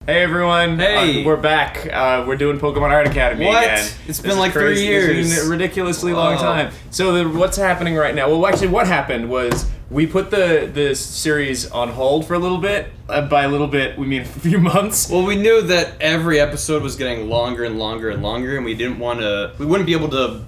Hey everyone! Hey! We're back. We're doing Pokemon Art Academy again. It's been like 3 years. It's been a ridiculously long time. So what's happening right now? Well, actually, what happened was we put the series on hold for a little bit. By a little bit, we mean a few months. Well, we knew that every episode was getting longer and longer and longer, and we wouldn't be able to,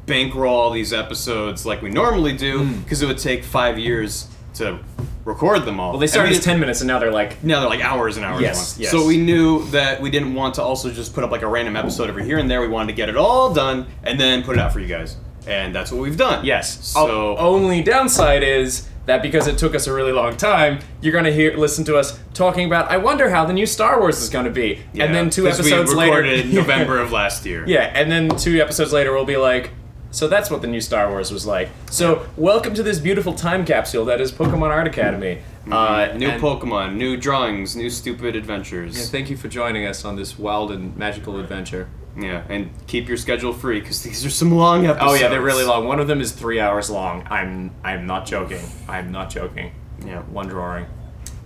bankroll all these episodes like we normally do, because it would take 5 years to record them all. Well, they started as 10 minutes, and now they're like hours and hours yes, long. Yes. So we knew that we didn't want to also just put up like a random episode every here and there. We wanted to get it all done and then put it out for you guys. And that's what we've done. Yes. So only downside is that because it took us a really long time, you're gonna listen to us talking about, I wonder how the new Star Wars is gonna be. Yeah, and then 2 episodes we recorded later in November of last year. Yeah, and then 2 episodes later we'll be like, so that's what the new Star Wars was like. So welcome to this beautiful time capsule that is Pokemon Art Academy. New Pokemon, new drawings, new stupid adventures. Yeah, thank you for joining us on this wild and magical adventure. Yeah, and keep your schedule free, because these are some long episodes. Oh yeah, they're really long. One of them is 3 hours long. I'm not joking. I'm not joking. Yeah. One drawing.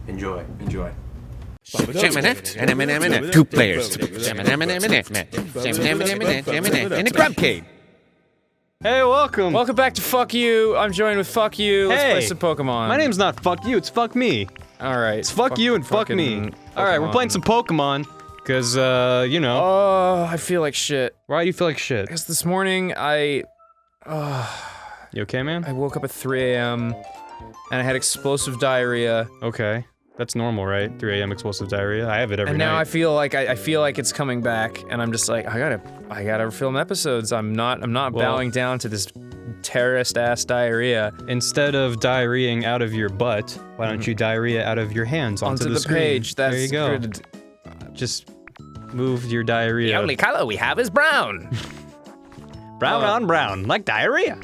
Enjoy. Enjoy. 2 players. In a Grumpcade. Hey, welcome. Welcome back to Fuck You. I'm joined with Fuck You. Let's play some Pokemon. My name's not Fuck You, it's Fuck Me. Alright. It's Fuck You and Fuck Me. Alright, we're playing some Pokemon. Cause, Oh, I feel like shit. Why do you feel like shit? Because this morning, You okay, man? I woke up at 3 a.m. and I had explosive diarrhea. Okay. That's normal, right? 3 a.m. explosive diarrhea. I have it every and night. now I feel like I feel like it's coming back, and I'm just like, I gotta film episodes. I'm not bowing down to this terrorist-ass diarrhea. Instead of diarrheaing out of your butt, why don't you diarrhea out of your hands onto the screen? page? That's there you go. good. Just move your diarrhea. The only color we have is brown. Brown on brown, like diarrhea.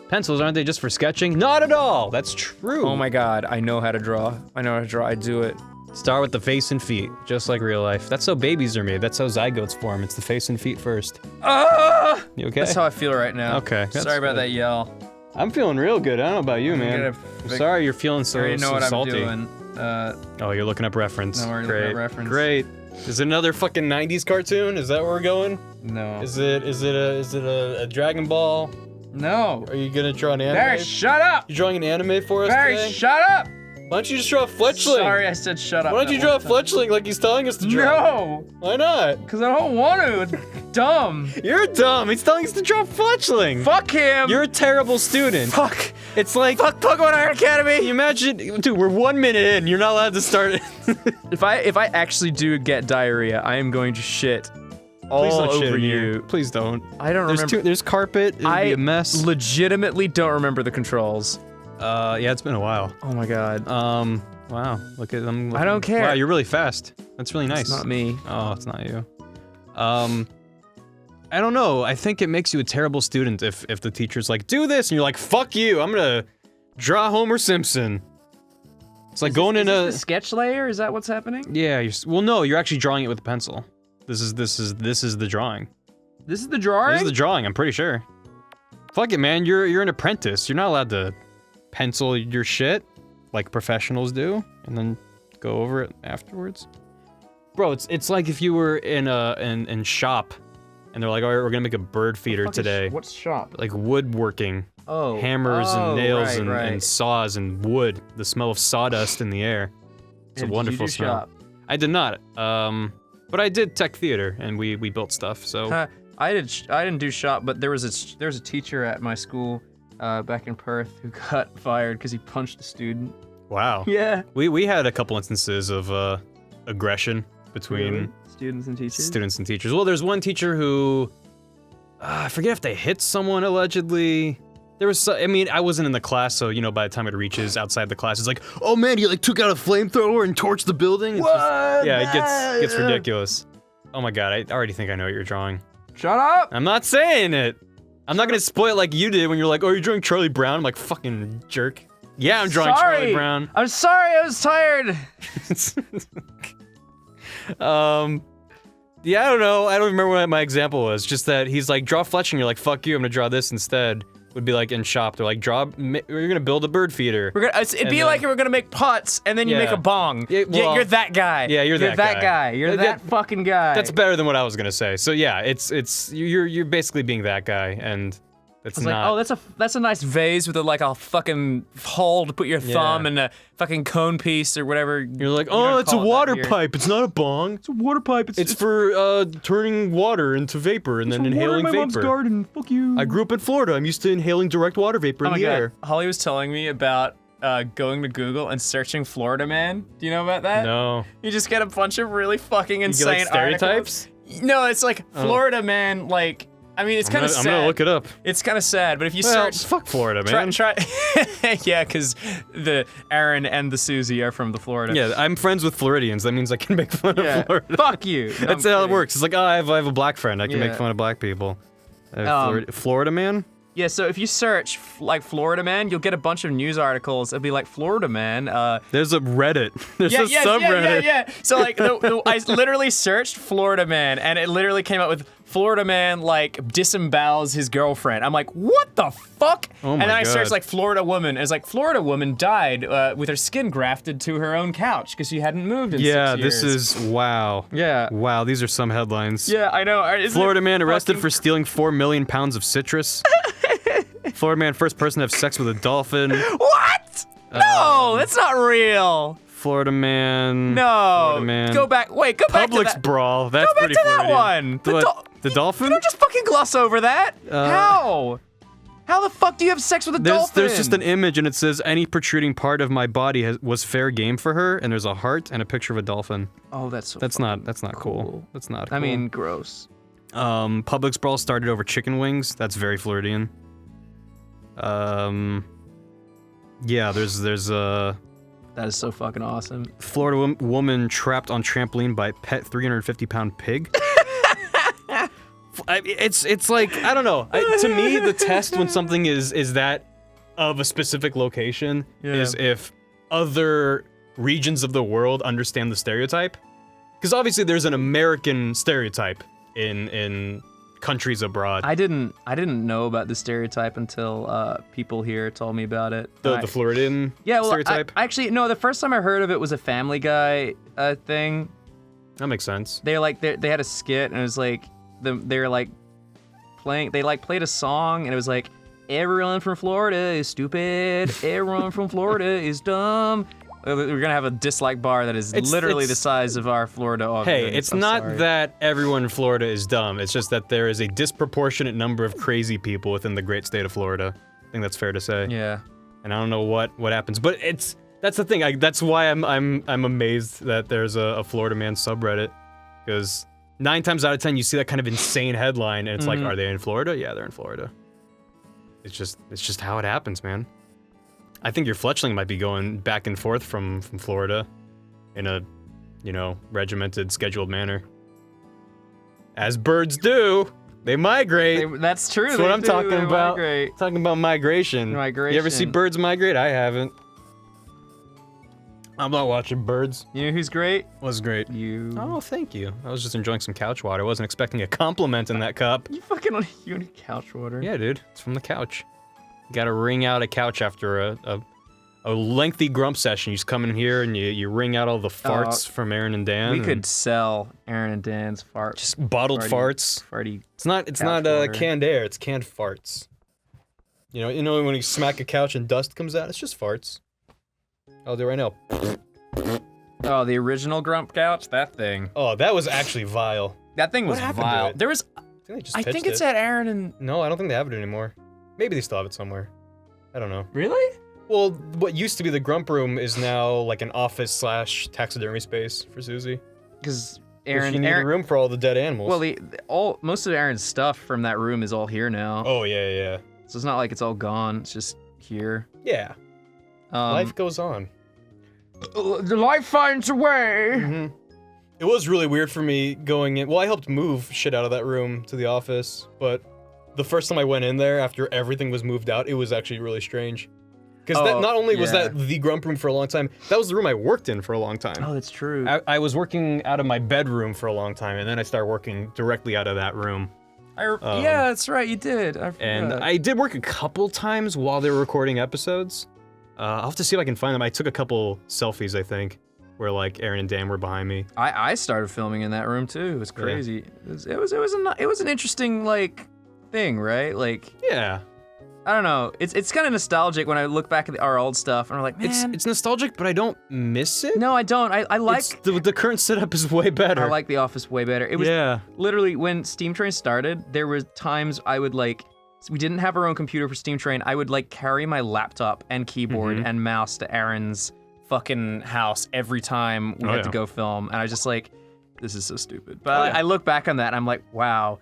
Pencils, aren't they just for sketching? Not at all! That's true! Oh my god, I know how to draw. I do it. Start with the face and feet, just like real life. That's how babies are made. That's how zygotes form. It's the face and feet first. Ah! You okay? That's how I feel right now. Okay. Sorry about that yell. I'm feeling real good. I don't know about you, man. I'm sorry you're feeling so, I already know so what salty. I'm doing. Oh, you're looking up reference. No, we're Great. looking up reference. Great. Is it another fucking 90s cartoon? Is that where we're going? No. Is it a Dragon Ball? No. Are you gonna draw an anime? Barry, shut up! You drawing an anime for us Barry, today? shut up! Why don't you just draw a Fletchling? Sorry, I said shut up. Why don't you draw a Fletchling like he's telling us to draw? No! Why not? Because I don't want to. It's dumb. You're dumb. He's telling us to draw Fletchling. Fuck him. You're a terrible student. Fuck. It's like Fuck Pokemon Art Academy. You imagine, dude. We're 1 minute in. You're not allowed to start it. If I actually do get diarrhea, I am going to shit all Please don't shit over in you. here. Please don't. I don't remember. There's carpet. It'd be a mess. Legitimately don't remember the controls. Yeah, it's been a while. Oh my god. Wow. Look at them. I don't care. Wow, you're really fast. That's really nice. It's not me. Oh, it's not you. I don't know. I think it makes you a terrible student if the teacher's like, do this, and you're like, fuck you. I'm gonna draw Homer Simpson. It's like going in a the sketch layer. Is that what's happening? Yeah. Well, no. You're actually drawing it with a pencil. This is the drawing. This is the drawing. This is the drawing. I'm pretty sure. Fuck it, man. You're an apprentice. You're not allowed to pencil your shit like professionals do, and then go over it afterwards. Bro, it's like if you were in shop, and they're like, all right, we're gonna make a bird feeder today. What's shop? Like woodworking. Oh. Hammers and nails right. and saws and wood. The smell of sawdust in the air. It's a wonderful did you do smell. shop? I did not. But I did tech theater, and we built stuff. So I didn't do shop, but there was a teacher at my school back in Perth who got fired because he punched a student. wow. Yeah. We had a couple instances of aggression between students and teachers. students and teachers. Well, there's one teacher who I forget if they hit someone allegedly. There was, I mean, I wasn't in the class, so by the time it reaches outside the class, it's like, oh man, he like took out a flamethrower and torched the building. It's What? just- yeah, it gets ridiculous. Oh my god, I already think I know what you're drawing. Shut up! I'm not saying it. I'm not gonna spoil it like you did when you're like, oh, you're drawing Charlie Brown. I'm like, fucking jerk. Yeah, I'm drawing Charlie Brown. I'm sorry, I was tired. Yeah, I don't know. I don't remember what my example was. Just that he's like, draw Fletchling. You're like, fuck you. I'm gonna draw this instead. would be like in shop. They're like, we're gonna build a bird feeder. It'd be like we're gonna make pots, and then you make a bong. Well, you're that guy. Yeah, you're that guy. You're that fucking guy. That's better than what I was gonna say. So yeah, you're basically being that guy, and it's not. Like, oh, that's a nice vase with a fucking hole to put your thumb and a fucking cone piece or whatever. You're like, oh, it's a water pipe. It's not a bong. It's a water pipe. It's for turning water into vapor and then inhaling vapor. Mom's garden. Fuck you. I grew up in Florida. I'm used to inhaling direct water vapor in the air. Holly was telling me about going to Google and searching Florida Man. Do you know about that? No. You just get a bunch of really fucking insane you get, like, stereotypes? Articles. No, it's like Florida Man, like. I mean, it's kind of sad. I'm gonna look it up. It's kind of sad, but if you search, fuck Florida, man. Try yeah, because the Aaron and the Susie are from the Florida. Yeah, I'm friends with Floridians. That means I can make fun of Florida. Fuck you. No, that's how it works. It's like, I have a black friend. I can make fun of black people. Florida Man? Yeah, so if you search like Florida Man, you'll get a bunch of news articles. It'll be like Florida Man. There's a Reddit. There's a subreddit. Yeah. So like, I literally searched Florida Man, and it literally came up with Florida Man like disembowels his girlfriend. I'm like, what the fuck? Oh my and then I God. searched like Florida woman. And it's like Florida woman died with her skin grafted to her own couch because she hadn't moved in 6 years. This is wow. Yeah. Wow, these are some headlines. Yeah, I know. Florida man arrested for stealing 4 million pounds of citrus. Florida man, first person to have sex with a dolphin. What? No, that's not real. Florida man. No. Florida man. Go back. Wait, go back to Publix that. brawl. That's Go back pretty to Floridian. that one. The dolphin? You don't just fucking gloss over that. How? How the fuck do you have sex with a dolphin? There's just an image and it says any protruding part of my body was fair game for her, and there's a heart and a picture of a dolphin. Oh, that's so that's not cool. That's not cool. I mean, gross. Publix brawl started over chicken wings. That's very Floridian. Yeah, there's That is so fucking awesome. Florida woman trapped on trampoline by pet 350-pound pig. It's like, I don't know. To me, the test when something is that of a specific location is if other regions of the world understand the stereotype. Because obviously there's an American stereotype in countries abroad. I didn't know about the stereotype until people here told me about it. The Floridian stereotype? Actually, no, the first time I heard of it was a Family Guy thing. That makes sense. They had a skit, and it was like, they were like playing, they like played a song, and it was like, everyone from Florida is stupid, everyone from Florida is dumb. We're gonna have a dislike bar that is literally the size of our Florida audience. Hey, it's not that everyone in Florida is dumb, it's just that there is a disproportionate number of crazy people within the great state of Florida. I think that's fair to say. Yeah. And I don't know what happens, but that's the thing. That's why I'm amazed that there's a Florida man subreddit, because 9 times out of 10 you see that kind of insane headline and it's like, are they in Florida? Yeah, they're in Florida. It's just how it happens, man. I think your fletchling might be going back and forth from Florida in a, regimented, scheduled manner. As birds do, they migrate. That's true. That's what I'm talking about. Migrate. Talking about migration. Migration. You ever see birds migrate? I haven't. I'm not watching birds. You know who's great? Was great. You. Oh, thank you. I was just enjoying some couch water. I wasn't expecting a compliment in that cup. You need couch water. Yeah, dude. It's from the couch. You gotta wring out a couch after a lengthy grump session. You just come in here and you wring out all the farts from Aaron and Dan. We could sell Aaron and Dan's farts. Just bottled farts. Farty. It's not canned air. It's canned farts. You know when you smack a couch and dust comes out. It's just farts. I'll do it right now. Oh, the original Grump couch. That thing. Oh, that was actually vile. That thing was vile. There was. I think it's at Aaron and. No, I don't think they have it anymore. Maybe they still have it somewhere. I don't know. Really? Well, what used to be the Grump room is now like an office / taxidermy space for Susie. Because Aaron needed a room for all the dead animals. Well, most of Aaron's stuff from that room is all here now. Oh yeah. So it's not like it's all gone. It's just here. Yeah. Life goes on. The life finds a way. Mm-hmm. It was really weird for me going in. Well, I helped move shit out of that room to the office, but the first time I went in there after everything was moved out, it was actually really strange. Because not only was that the Grump room for a long time, that was the room I worked in for a long time. Oh, that's true. I was working out of my bedroom for a long time, and then I started working directly out of that room. Yeah, that's right, you did. And I did work a couple times while they were recording episodes. I'll have to see if I can find them. I took a couple selfies, I think, where like Aaron and Dan were behind me. I started filming in that room too. It was crazy. Yeah. It was an interesting like thing, right? Like Yeah. I don't know. It's kind of nostalgic when I look back at our old stuff and I'm like, man. It's nostalgic, but I don't miss it. No, I don't. I like the current setup is way better. I like The Office way better. It was literally when Steam Train started, there were times I would like we didn't have our own computer for Steam Train. I would like carry my laptop and keyboard and mouse to Aaron's fucking house every time we had to go film, and I was just like, this is so stupid. But I look back on that and I'm like, wow,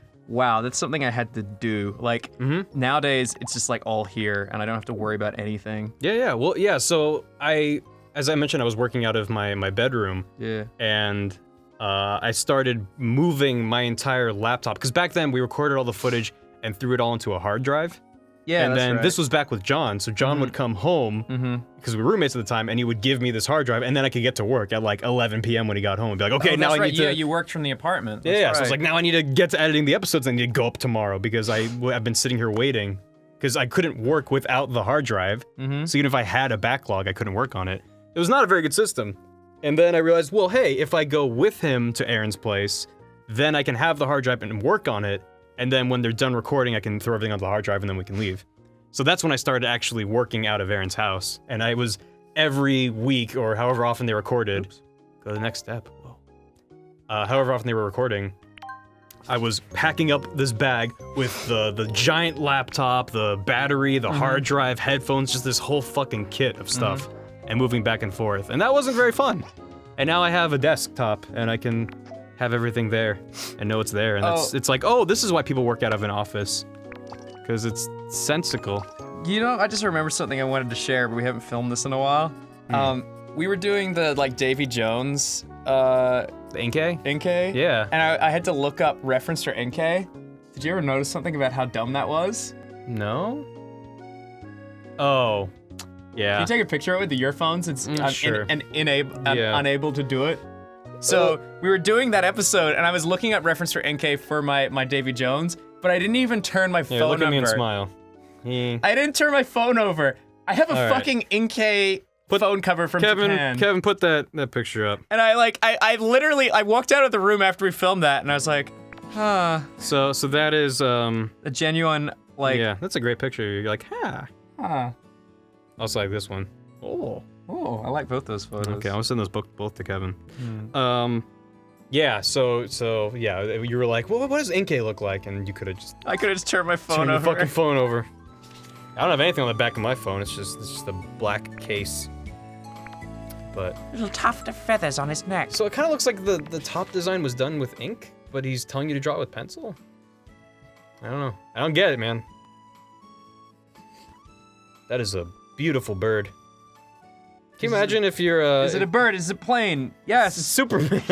that's something I had to do. Like nowadays, it's just like all here, and I don't have to worry about anything. Yeah. Well, yeah. So as I mentioned, I was working out of my bedroom. Yeah. And I started moving my entire laptop because back then we recorded all the footage and threw it all into a hard drive. Yeah, and that's then right. this was back with John, so John would come home because we were roommates at the time, and he would give me this hard drive, and then I could get to work at like 11 p.m. when he got home and be like, okay, now I need to. Yeah, you worked from the apartment. So I was like, now I need to get to editing the episodes. I need to go up tomorrow because I've been sitting here waiting because I couldn't work without the hard drive. So even if I had a backlog, I couldn't work on it. It was not a very good system. And then I realized, well, hey, if I go with him to Aaron's place, then I can have the hard drive and work on it. And then when they're done recording, I can throw everything onto the hard drive and then we can leave. So that's when I started actually working out of Aaron's house. And I was every week or however often they recorded. Go to the next step. Whoa. However often they were recording, I was packing up this bag with the giant laptop, the battery, the hard drive, headphones, just this whole fucking kit of stuff, and moving back and forth. And that wasn't very fun. And now I have a desktop, and I can have everything there and know it's there. And it's like, oh, this is why people work out of an office. Because it's sensical. You know, I just remember something I wanted to share, but we haven't filmed this in a while. We were doing the like Davy Jones The Inkay? Inkay. Yeah. And I had to look up reference for Inkay. Did you ever notice something about how dumb that was? No? Oh. Yeah. Can you take a picture of it with the earphones? It's sure. unable to do it. So we were doing that episode, and I was looking up reference for NK for my Davy Jones, but I didn't even turn my phone over. Look at me and smile. I didn't turn my phone over. I have a fucking NK phone cover from Japan. Kevin, put that picture up. And I literally walked out of the room after we filmed that, and I was like, huh. So that is A genuine like. Yeah, that's a great picture. You're like, Huh. Also like this one. Oh, I like both those photos. Okay, I'll send those both to Kevin. Yeah, so yeah, you were like, well, what does Inkay look like? And you could have just I could have just turned my phone turned over. the fucking phone over. I don't have anything on the back of my phone. It's just a black case. But Little tuft of feathers on his neck. so it kind of looks like the top design was done with ink, but he's telling you to draw it with pencil. I don't know. I don't get it, man. That is a beautiful bird. Can you imagine if you're Is it a bird? Is it a plane? Yes. Superman?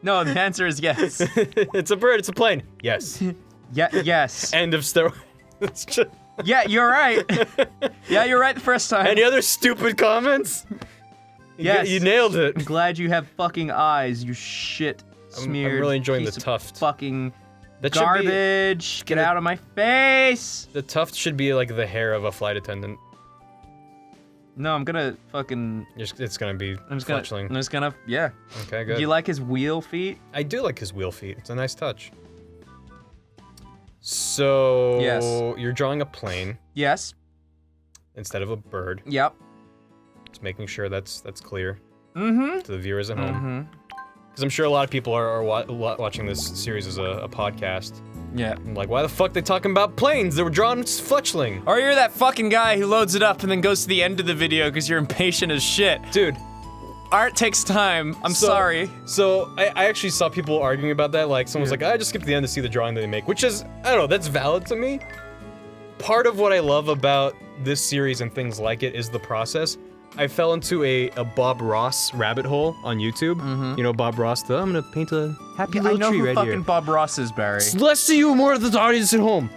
No, the answer is yes. It's a bird. It's a plane. Yes. Yes. End of story. It's just- Yeah, you're right. Yeah, you're right the first time. Any other stupid comments? Yes. You nailed it. I'm glad you have fucking eyes, you shit smeared. I'm really enjoying the piece of tuft. Fucking That should be- garbage. Get out of my face. The tuft should be like the hair of a flight attendant. No, I'm gonna fucking. It's gonna be I'm just fletchling. gonna. Yeah. Okay, good. Do you like his wheel feet? I do like his wheel feet. It's a nice touch. So Yes. You're drawing a plane Yes. instead of a bird. Yep. Just making sure that's clear Mm-hmm. to the viewers at home. Because I'm sure a lot of people are watching this series as a podcast. Yeah. I'm like, why the fuck they talking about planes? They were drawing fletchling. Or you're that fucking guy who loads it up and then goes to the end of the video because you're impatient as shit. Dude. Art takes time. I'm sorry. So I actually saw people arguing about that. Like someone's like, I just skipped the end to see the drawing that they make, which is, I don't know, that's valid to me. Part of what I love about this series and things like it is the process. I fell into a Bob Ross rabbit hole on YouTube. You know Bob Ross, I'm gonna paint a happy I little know tree who right fucking here. Bob Ross is, Barry. Less to you, more to the audience at home.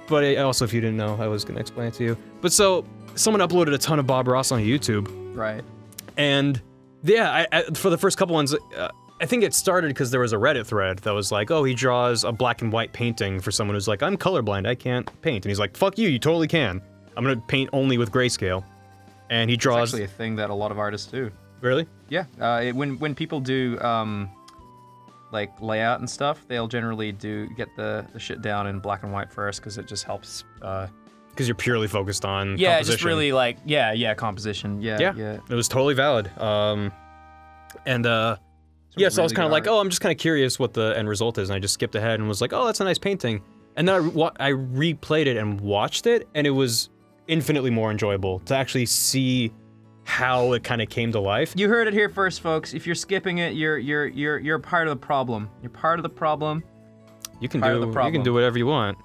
But also, if you didn't know, I was gonna explain it to you. But so, someone uploaded a ton of Bob Ross on YouTube. Right. And yeah, I for the first couple ones, I think it started because there was a Reddit thread that was like, oh, he draws a black and white painting for someone who's like, I'm colorblind, I can't paint. And he's like, fuck you totally can. I'm gonna paint only with grayscale. And he draws... It's actually a thing that a lot of artists do. Really? Yeah, when people do like layout and stuff, they'll generally get the shit down in black and white first because it just helps. Because you're purely focused on Yeah, composition. just really like composition. Yeah. It was totally valid. Yeah, so I was really kind of good like, art. oh, I'm just kind of curious what the end result is, and I just skipped ahead and was like, oh, that's a nice painting. And then I replayed it and watched it, and it was infinitely more enjoyable to actually see how it kind of came to life. You heard it here first, folks. If you're skipping it, you're part of the problem. You're part of the problem. You can part of the do problem. whatever you want.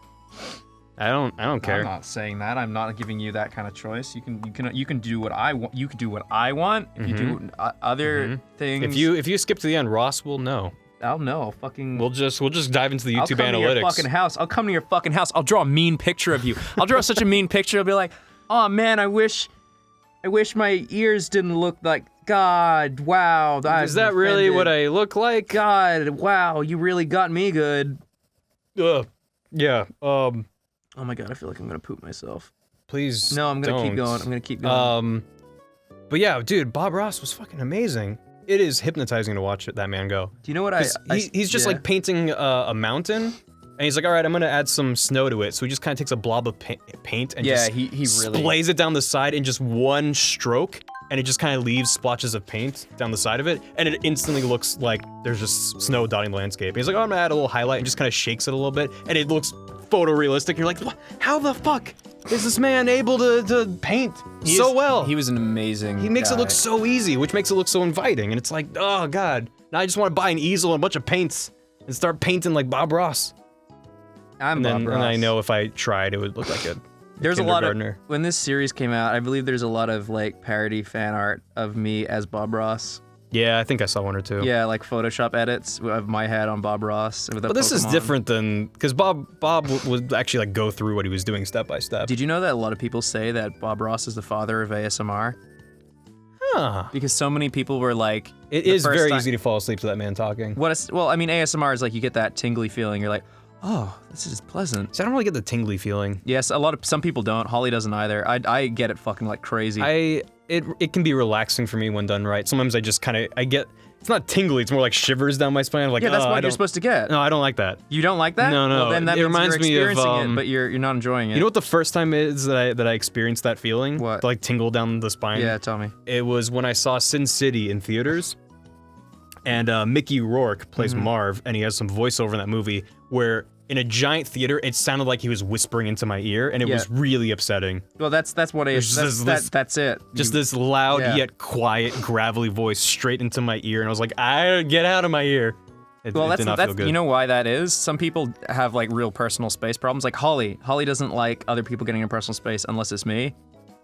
I don't care. I'm not saying that. I'm not giving you that kind of choice. You can do what I want. You can do what I want. If you do other things, If you skip to the end, Ross will know. I'll know. I'll fucking. We'll just dive into the I'll YouTube come analytics. to your fucking house. I'll come to your fucking house. I'll draw a mean picture of you. I'll draw such a mean picture. I'll be like, oh man, I wish my ears didn't look like. God, wow. Is that really what I look like? God, wow. You really got me good. Yeah. Oh my god, I feel like I'm gonna poop myself. Please. No, I'm gonna keep don't. going. I'm gonna keep going. But yeah, dude, Bob Ross was fucking amazing. It is hypnotizing to watch that man go. Do you know what he's just like painting a mountain, and he's like, all right, I'm gonna add some snow to it. So he just kind of takes a blob of paint and just he really splays it down the side in just one stroke, and it just kind of leaves splotches of paint down the side of it, and it instantly looks like there's just snow dotting the landscape. And he's like, oh, I'm gonna add a little highlight, and just kind of shakes it a little bit, and it looks photorealistic. And you're like, what? How the fuck is this man able to paint so well? He was an amazing. He makes it guy. look so easy, which makes it look so inviting. And it's like, oh god, now I just want to buy an easel and a bunch of paints and start painting like Bob Ross. I'm Bob Ross. And I know if I tried, it would look like a There's a lot of kindergartner. when this series came out. I believe there's a lot of like parody fan art of me as Bob Ross. Yeah, I think I saw one or two. Yeah, like Photoshop edits of my head on Bob Ross. With But this is different than because Bob would actually like go through what he was doing step by step. Did you know that a lot of people say that Bob Ross is the father of ASMR? Huh. Because so many people were like, It the is first very time- easy to fall asleep to that man talking. Well, I mean, ASMR is like you get that tingly feeling. You're like, oh, this is pleasant. So I don't really get the tingly feeling. Yes, some people don't. Holly doesn't either. I get it fucking like crazy. It can be relaxing for me when done right. Sometimes I just kind of it's not tingly. It's more like shivers down my spine. Like, yeah, that's oh, what you're supposed to get. No, I don't like that. You don't like that? No. Well, then that It means reminds you're me of, experiencing it, but you're not enjoying it. You know what the first time is that I experienced that feeling? What? To, like tingle down the spine. Yeah, tell me. It was when I saw Sin City in theaters, and Mickey Rourke plays Mm-hmm. Marv, and he has some voiceover in that movie where in a giant theater it sounded like he was whispering into my ear, and it was really upsetting. Well, that's what it is. That's it. Just this loud yet quiet, gravelly voice straight into my ear, and I was like, get out of my ear. It did not feel good. You know why that is? Some people have like real personal space problems. Like Holly doesn't like other people getting in personal space unless it's me.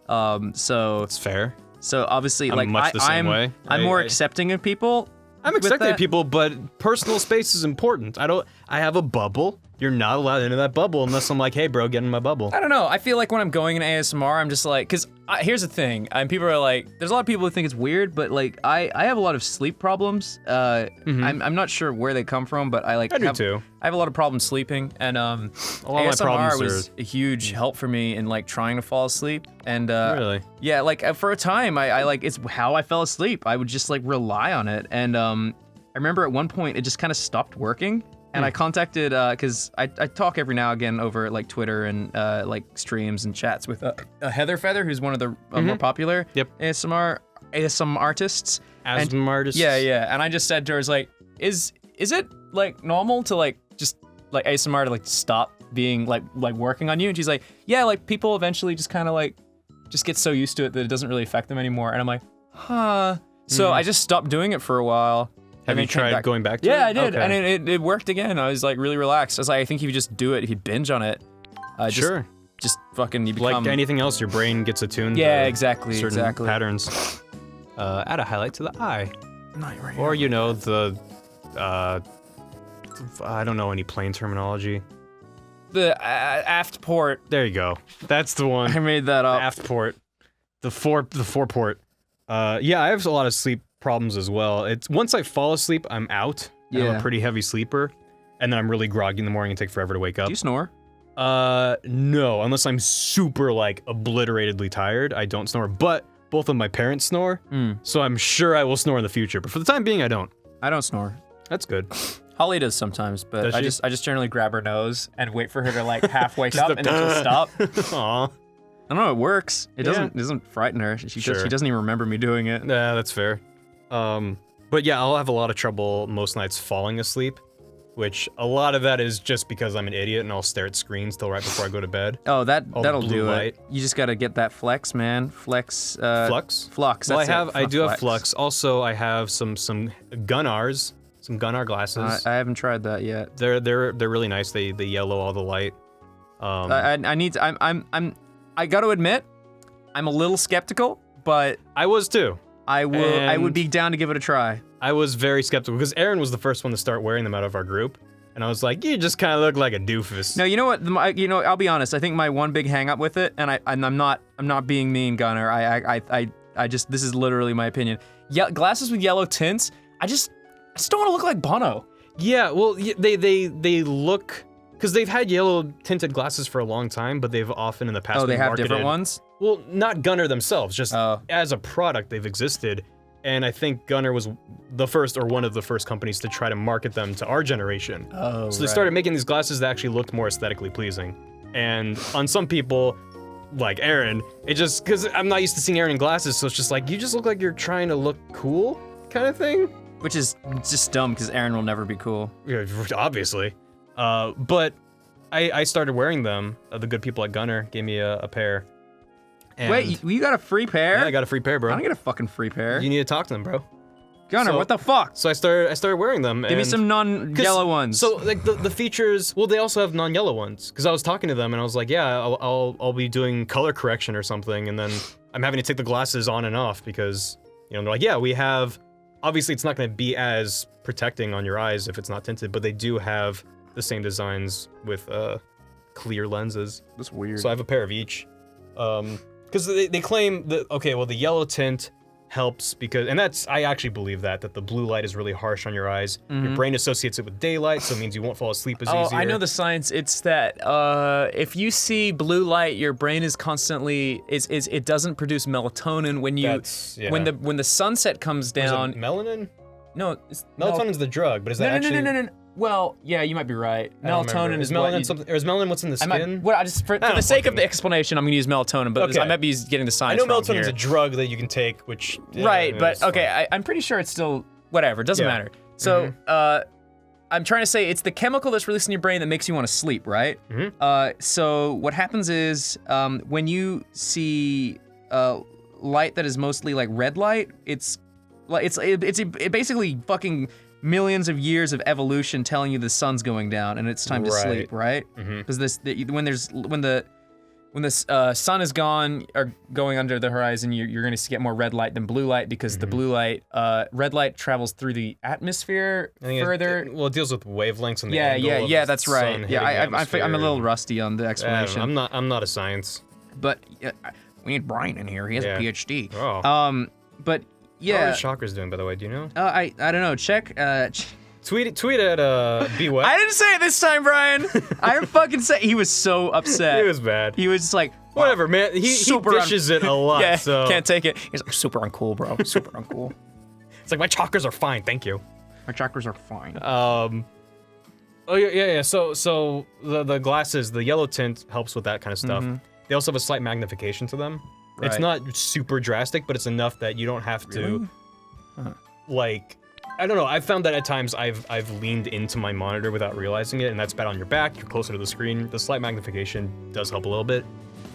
So It's fair. So obviously, I'm like much the same way. I'm more accepting of people. I'm with accepting that. of people, but personal space is important. I have a bubble. You're not allowed into that bubble unless I'm like, hey bro, get in my bubble. I don't know. I feel like when I'm going in ASMR, I'm just like, because here's the thing. People are like, there's a lot of people who think it's weird, but like, I have a lot of sleep problems. I'm not sure where they come from, but I do too. I have a lot of problems sleeping, and A lot of my ASMR problems was a huge help for me in like trying to fall asleep. And Really? yeah, like for a time, I like it's how I fell asleep. I would just like rely on it, and I remember at one point it just kind of stopped working. And I contacted, because I talk every now and again over like Twitter and like streams and chats with Heather Feather, who's one of the more popular ASMR artists. Artists. Yeah. And I just said to her, I was like, is it like normal to like just like ASMR to like stop being like working on you? And she's like, yeah, like people eventually just kind of like just get so used to it that it doesn't really affect them anymore. And I'm like, huh. So I just stopped doing it for a while. Have you tried going back to it? Yeah, I did, Okay. and it worked again. I was like really relaxed. I was like, I think if you just do it, if you binge on it, Sure. just fucking you become Like anything else, your brain gets attuned Yeah, to exactly, certain exactly. patterns. Add a highlight to the eye. Not right Or, the, I don't know any plane terminology. the aft port. There you go. That's the one. I made that up. Aft port. The four port. Yeah, I have a lot of sleep problems as well. It's once I fall asleep, I'm out. And I'm a pretty heavy sleeper, and then I'm really groggy in the morning and take forever to wake up. Do you snore? No, unless I'm super like obliteratedly tired, I don't snore. But both of my parents snore, so I'm sure I will snore in the future. But for the time being, I don't. I don't snore. That's good. Holly does sometimes, but Does she? I just generally grab her nose and wait for her to like half wake up and then she'll stop. Aw. I don't know. It works. It doesn't frighten her. She doesn't even remember me doing it. Yeah, that's fair. But yeah, I'll have a lot of trouble most nights falling asleep, which a lot of that is just because I'm an idiot and I'll stare at screens till right before I go to bed. Oh, All the that'll blue do light. it. You just gotta get that flex, man. Flex. Flux? Flux. Well, That's I do have flux. Also, I have some Gunnars, some Gunnar glasses. I haven't tried that yet. They're really nice. They yellow all the light. I need to, I gotta admit, I'm a little skeptical, but I was too. I would be down to give it a try. I was very skeptical because Aaron was the first one to start wearing them out of our group, and I was like, "You just kind of look like a doofus." No, you know what? I'll be honest. I think my one big hang up with it, and I'm not being mean, Gunner. I just this is literally my opinion. Yeah, glasses with yellow tints. I just don't want to look like Bono. Yeah, well, they look because they've had yellow tinted glasses for a long time, but they've often in the past Oh, they been have marketed, different ones. Well, not Gunner themselves, just Oh. as a product they've existed. And I think Gunner was the first or one of the first companies to try to market them to our generation. Oh, So they started making these glasses that actually looked more aesthetically pleasing. And on some people, like Aaron, it just, because I'm not used to seeing Aaron in glasses, so it's just like, you just look like you're trying to look cool, kind of thing. Which is just dumb because Aaron will never be cool. Yeah, obviously. But I started wearing them. The good people at Gunner gave me a pair. And Wait, you got a free pair? yeah, I got a free pair, I bro. don't get a fucking free pair. You need to talk to them, bro. Gunner, so- what the fuck? So I started wearing them. Give me some non-yellow ones. So like the features, well, they also have non-yellow ones. Because I was talking to them and I was like, yeah, I'll be doing color correction or something, and then I'm having to take the glasses on and off because they're like, yeah, we have. Obviously, it's not going to be as protecting on your eyes if it's not tinted, but they do have the same designs with clear lenses. That's weird. So I have a pair of each. Because they claim that, okay, well, the yellow tint helps because, and I actually believe that the blue light is really harsh on your eyes. Your brain associates it with daylight, so it means you won't fall asleep as easier. I know the science. It's that if you see blue light, your brain is constantly it doesn't produce melatonin when you when the sunset comes Is down. it melanin? No, it's Melatonin's the drug, but is that actually? No. Well, yeah, you might be right. I don't remember. Melatonin Is is what melanin you- something? Or is melanin what's in the I might, skin? well, I just for don't the sake of fucking the know. explanation, I'm gonna use melatonin, but Okay. I might be getting the I science know wrong melatonin is here. a drug that you can take, which Right, but it's fine. okay, I'm pretty sure it's still whatever. It doesn't Yeah. matter. So, I'm trying to say it's the chemical that's released in your brain that makes you want to sleep, right? So what happens is when you see light that is mostly like red light, it's basically fucking millions of years of evolution telling you the sun's going down and it's time to Right. sleep, right? Because when the sun is gone or going under the horizon, you're going to get more red light than blue light because the blue light, red light travels through the atmosphere I think further. it deals with wavelengths and the Yeah, angle of yeah, the that's sun right. hitting Yeah, the I'm a atmosphere little and- rusty on the Yeah, explanation. I'm not a science. But we need Brian in here. He has Yeah. a PhD. Oh. But How yeah, are chakras doing, by the way? Do you know? I don't know. Check. Tweet at Be Wet. I didn't say it this time, Brian. I fucking say he was so upset. It was bad. He was just like, Whatever, man. He Super dishes it a lot, yeah, so can't take it. He's like super uncool, bro. Super uncool. it's like my chakras are fine, thank you. my chakras are fine. Oh yeah. So the glasses, the yellow tint helps with that kind of stuff. They also have a slight magnification to them. It's Right. not super drastic, but it's enough that you don't have to, like, I don't know. I've found that at times I've leaned into my monitor without realizing it, and that's bad on your back. You're closer to the screen. The slight magnification does help a little bit.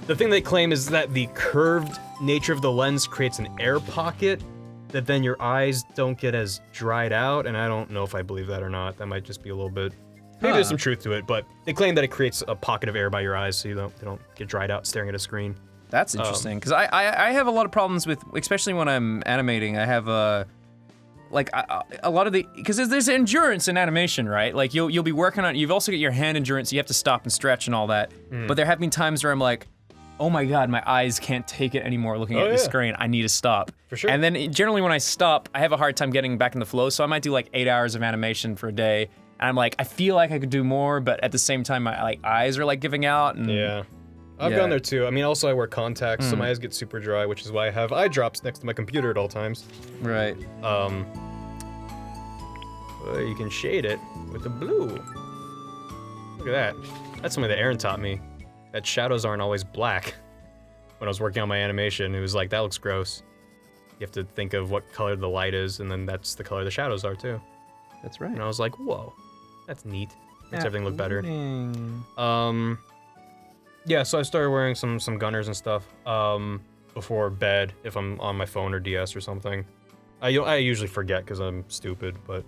The thing they claim is that the curved nature of the lens creates an air pocket that then your eyes don't get as dried out, and I don't know if I believe that or not. That might just be a little bit. Maybe there's some truth to it, but they claim that it creates a pocket of air by your eyes, so they don't get dried out staring at a screen. That's interesting because I have a lot of problems with, especially when I'm animating. I have a lot of the because there's endurance in animation, right? Like you'll be working on. You've also got your hand endurance. You have to stop and stretch and all that. But there have been times where I'm like, oh my god, my eyes can't take it anymore looking at the screen. I need to stop. For sure. And then generally when I stop, I have a hard time getting back in the flow, so I might do like 8 hours of animation for a day. And I'm like, I feel like I could do more, but at the same time, my like eyes are like giving out. And Yeah. I've gone there too. I mean, also I wear contacts, so my eyes get super dry, which is why I have eye drops next to my computer at all times. Right. You can shade it with the blue. Look at that. That's something that Aaron taught me. That shadows aren't always black. When I was working on my animation, it was like, that looks gross. You have to think of what color the light is, and then that's the color the shadows are too. That's right. And I was like, whoa, that's neat. Makes everything look better. Yeah, so I started wearing some gunners and stuff before bed if I'm on my phone or DS or something. I usually forget because I'm stupid, but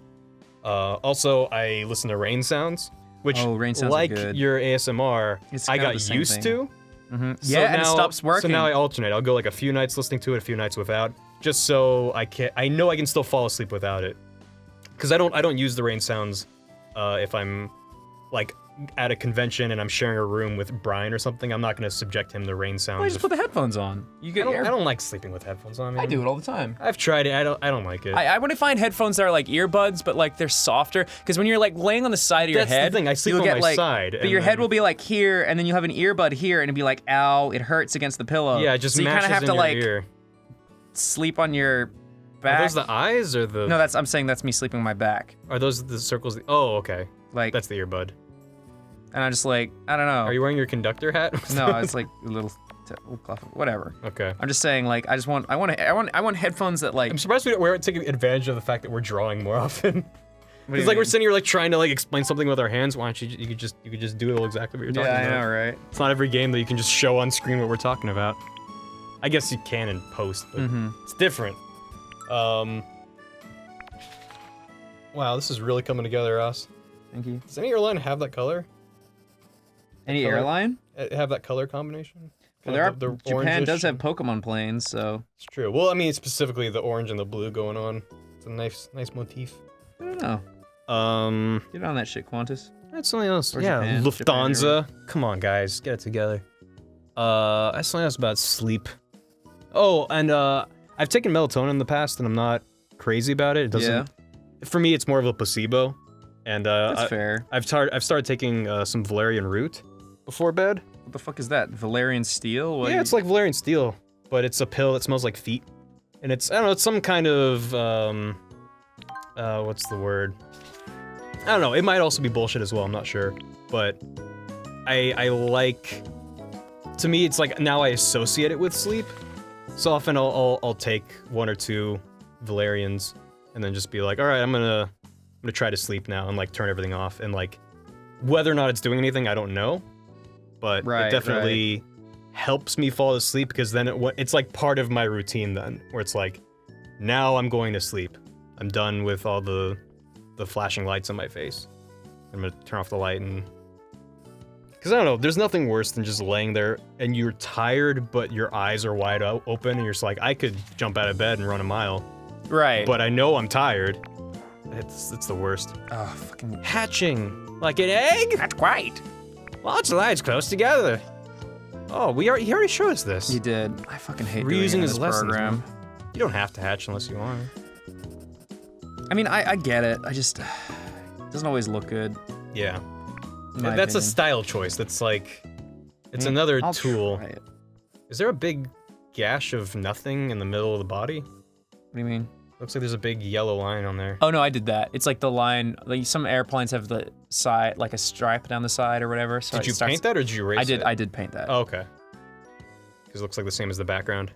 also I listen to rain sounds, which rain sounds like are good. your ASMR, It's I kind of got the same used thing. to. And So it now- stops working. So now I alternate. I'll go like a few nights listening to it, a few nights without, just so I know I can still fall asleep without it. Because I don't use the rain sounds if I'm like at a convention and I'm sharing a room with Brian or something. I'm not gonna subject him to rain sounds. Why just put the headphones on? You I get don't like sleeping with headphones on. Man. I do it all the time. I've tried it. I don't like it. I want to find headphones that are like earbuds, but like they're softer. Because when you're like laying on the side of your That's the head, thing, I sleep you'll on get my like, side, but and your head then- will be like here, and then you'll have an earbud here, and it'll be like, ow, it hurts against the pillow. yeah, it just so you kind mashes of have in to your like ear. sleep on your Are back. those the eyes or the? No, I'm saying that's me sleeping on my back. Are those the circles? Oh, okay. Like, That's the earbud. and I'm just like, I don't know. Are you wearing your conductor hat? No, it's like a little whatever. Okay. I'm just saying, like, I want headphones that like. I'm surprised we don't wear it taking advantage of the fact that we're drawing more often. What do It's you like we're mean? sitting here like trying to like explain something with our hands. Why don't you could just do it exactly what you're talking Yeah, I about. know, right? It's not every game that you can just show on screen what we're talking about. I guess you can in post, but it's different. Wow, this is really coming together, Ross. Thank you. Does any airline have that color? Any color- airline? Have that color combination? Well, there are. The Japan orangish- does have Pokemon planes, so It's true. Well, I mean, specifically the orange and the blue going on. It's a nice motif. I don't know. Get on that shit, Qantas. That's something else. Or Yeah, Japan. Lufthansa. Come on, guys, get it together. That's something else about sleep. Oh, and I've taken melatonin in the past, and I'm not crazy about it. It doesn't. Yeah. For me, it's more of a placebo. And That's fair. I've started taking some valerian root before bed. What the fuck is that? Valerian steel? What Yeah, it's like valerian steel, but it's a pill that smells like feet, and it's I don't know. It's some kind of what's the word? I don't know. It might also be bullshit as well. I'm not sure, but I like. To me, it's like now I associate it with sleep. So often I'll take one or two valerians and then just be like, all right, I'm gonna try to sleep now and like turn everything off, and like whether or not it's doing anything, I don't know, but Right, it definitely helps me fall asleep because then it's like part of my routine then, where it's like, now I'm going to sleep. I'm done with all the flashing lights on my face. I'm gonna turn off the light and. Because I don't know, there's nothing worse than just laying there and you're tired, but your eyes are wide open and you're just like, I could jump out of bed and run a mile, right. but I know I'm tired. It's the worst. Oh, fucking. Hatching like an egg? That's great. Lots of lights close together. Oh, he already showed us this. He did. I fucking hate Reusing doing it in his this lessons, program. man. You don't have to hatch unless you want. I mean, I get it. I just. It doesn't always look good. Yeah. in my That's a opinion. style choice. That's like, it's I mean, another I'll tool. try it. Is there a big gash of nothing in the middle of the body? What do you mean? Looks like there's a big yellow line on there. Oh no, I did that. It's like the line. Like some airplanes have the side, like a stripe down the side or whatever. So Did it you starts- paint that or did you erase it? I did paint that. Oh, okay. Because it looks like the same as the background.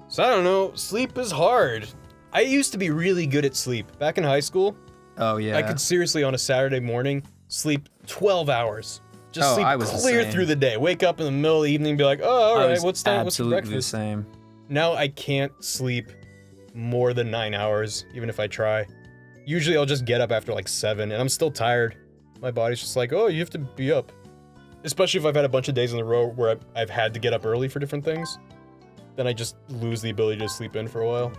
So I don't know, sleep is hard. I used to be really good at sleep. Back in high school, Oh yeah. I could seriously on a Saturday morning sleep 12 hours. Just Oh, sleep I was the clear same. through the day. Wake up in the middle of the evening and be like, oh, all I right, was what's for absolutely the breakfast? same. Now I can't sleep more than 9 hours, even if I try. Usually I'll just get up after like 7 and I'm still tired. My body's just like, oh, you have to be up. Especially if I've had a bunch of days in a row where I've had to get up early for different things. Then I just lose the ability to sleep in for a while.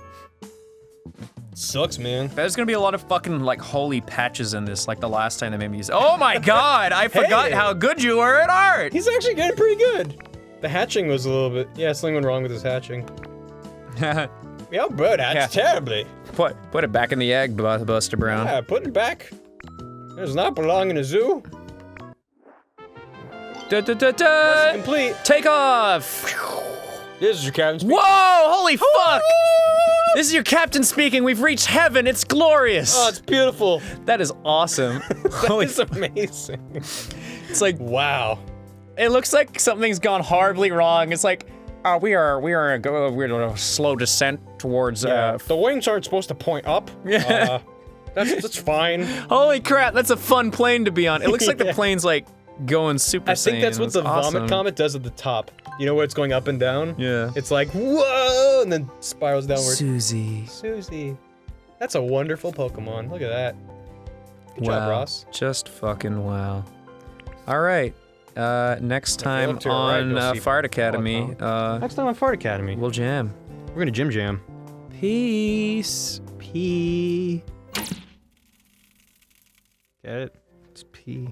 Sucks, man. There's gonna be a lot of fucking like holy patches in this, like the last time they made me use. Oh my god! I forgot how good you were at art. He's actually getting pretty good. The hatching was a little bit. Yeah, something went wrong with his hatching. Yeah, bro, that's terribly. Put it back in the egg, Buster Brown. Yeah, put it back. Does not belong in a zoo. Complete. Take off. This is your captain's. Whoa! Holy fuck! This is your captain speaking. We've reached heaven. It's glorious. Oh, it's beautiful. That is awesome. That is amazing. It's like, wow. it looks like something's gone horribly wrong. It's like, we're on a slow descent towards. The wings aren't supposed to point up. Yeah. That's fine. Holy crap! That's a fun plane to be on. It looks like the plane's like going super. I think that's what the awesome. vomit comet does at the top. You know where it's going up and down? Yeah. It's like whoa, and then spirals downward. Susie. Susie. That's a wonderful Pokemon. Look at that. Good Wow. job, Ross. Just fucking wow. All right. Next time to our right, on you'll see Fart Academy, Next time on Fart Academy, we'll jam. we're gonna jam. Peace. Get it? It's P.